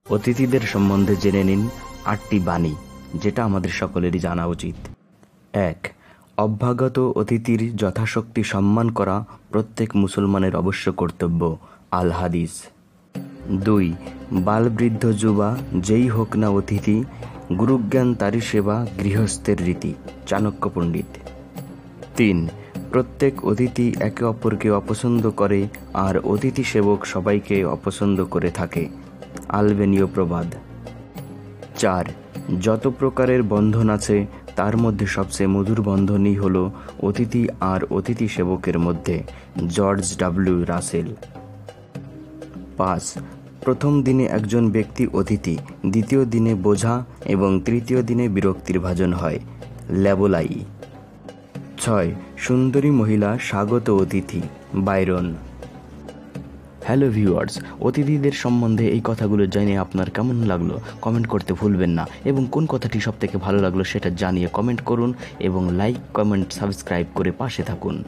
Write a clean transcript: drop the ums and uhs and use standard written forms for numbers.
অতিথিদের সম্বন্ধে জেনে নিন ৮টি বাণী, যেটা আমাদের সকলেরই জানা উচিত। ১. অভ্যাগত অতিথির যথাশক্তি সম্মান করা প্রত্যেক মুসলমানের অবশ্য কর্তব্য। আল হাদিস। ২. বালবৃদ্ধ যুবা যেই হোক না অতিথি, গুরুজ্ঞান তারই সেবা গৃহস্থের রীতি। চাণক্য পণ্ডিত। ৩. প্রত্যেক অতিথি একে অপরকে অপছন্দ করে আর অতিথি সেবক সবাইকে অপছন্দ করে থাকে। আলবেনীয় প্রবাদ। ৪. যত প্রকারের বন্ধন আছে তার মধ্যে সবচেয়ে মধুর বন্ধনই হল অতিথি আর অতিথি সেবকের মধ্যে। George W Russell. ৫. প্রথম দিনে একজন ব্যক্তি অতিথি, দ্বিতীয় দিনে বোঝা এবং তৃতীয় দিনে বিরক্তির ভাজন হয়। ল্যাবোলাই। ৬. সুন্দরী মহিলা স্বাগত অতিথি। বাইরন। হ্যালো ভিউয়ার্স, অতিথিদের সম্বন্ধে এই কথাগুলো জেনে আপনার কেমন লাগলো কমেন্ট করতে ভুলবেন না, এবং কোন কথাটি সবথেকে ভালো লাগলো সেটা জানিয়ে কমেন্ট করুন এবং লাইক, কমেন্ট, সাবস্ক্রাইব করে পাশে থাকুন।